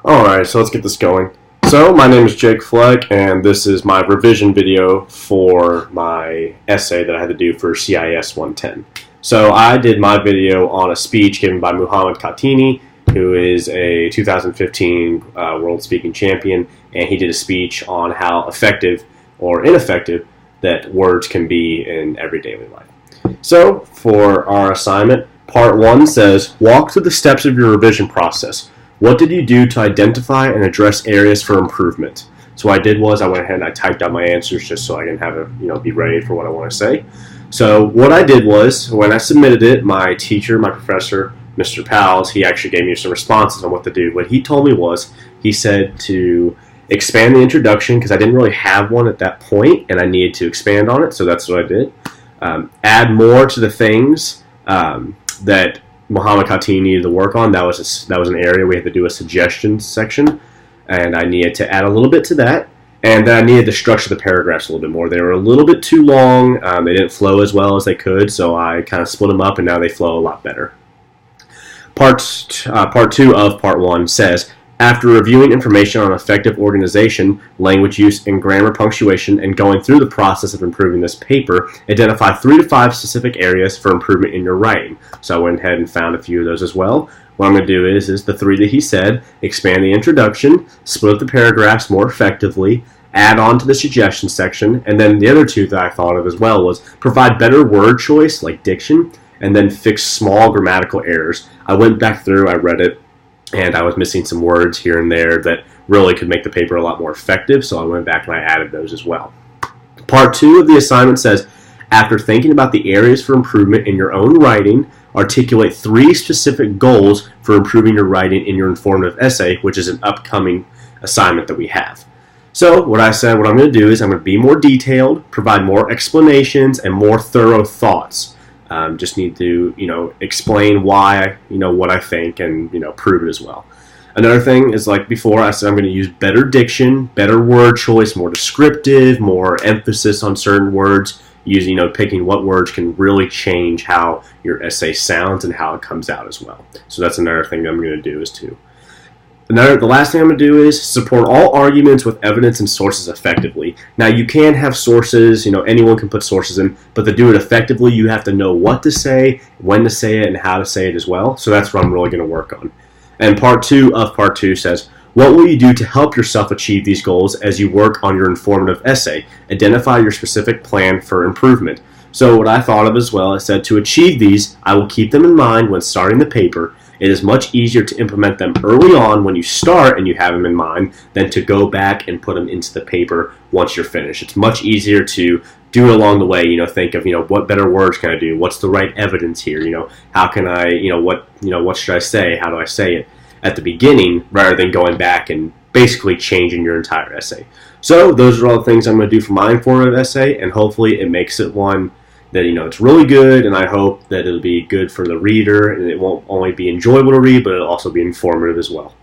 Alright, so let's get this going. So, my name is Jake Fleck, and this is my revision video for my essay that I had to do for CIS110. So, I did my video on a speech given by Muhammad Khatini, who is a 2015 World Speaking Champion, and he did a speech on how effective or ineffective that words can be in everyday life. So, for our assignment, part 1 says, walk through the steps of your revision process. What did you do to identify and address areas for improvement? So what I did was I went ahead and I typed out my answers just so I can have be ready for what I want to say. So what I did was when I submitted it, my teacher, my professor, Mr. Powells, he actually gave me some responses on what to do. What he told me was, he said to expand the introduction because I didn't really have one at that point and I needed to expand on it, so that's what I did. Add more to the things that Muhammad Khatini needed to work on. That was an area we had to do a suggestions section, and I needed to add a little bit to that. And then I needed to structure the paragraphs a little bit more. They were a little bit too long. They didn't flow as well as they could, so I kind of split them up, and now they flow a lot better. Part 2 of Part 1 says, after reviewing information on effective organization, language use, and grammar punctuation, and going through the process of improving this paper, identify 3 to 5 specific areas for improvement in your writing. So I went ahead and found a few of those as well. What I'm going to do is the 3 that he said: expand the introduction, split up the paragraphs more effectively, add on to the suggestion section, and then the other 2 that I thought of as well was provide better word choice, like diction, and then fix small grammatical errors. I went back through, I read it, and I was missing some words here and there that really could make the paper a lot more effective, so I went back and I added those as well. Part 2 of the assignment says, after thinking about the areas for improvement in your own writing, articulate 3 specific goals for improving your writing in your informative essay, which is an upcoming assignment that we have. So what I said, what I'm going to do is I'm going to be more detailed, provide more explanations, and more thorough thoughts. Just need to, explain why, what I think, and, prove it as well. Another thing is, like before, I said I'm going to use better diction, better word choice, more descriptive, more emphasis on certain words, using, picking what words can really change how your essay sounds and how it comes out as well. So that's another thing that I'm going to do is to. The last thing I'm going to do is support all arguments with evidence and sources effectively. Now, you can have sources, anyone can put sources in, but to do it effectively, you have to know what to say, when to say it, and how to say it as well. So that's what I'm really going to work on. And part 2 of part 2 says, what will you do to help yourself achieve these goals as you work on your informative essay? Identify your specific plan for improvement. So what I thought of as well, I said to achieve these, I will keep them in mind when starting the paper. It is much easier to implement them early on when you start and you have them in mind than to go back and put them into the paper once you're finished. It's much easier to do it along the way, think of, what better words can I do? What's the right evidence here? How can I, what should I say? How do I say it at the beginning rather than going back and basically changing your entire essay. So those are all the things I'm going to do for my informative essay, and hopefully it makes it one that it's really good, and I hope that it'll be good for the reader, and it won't only be enjoyable to read, but it'll also be informative as well.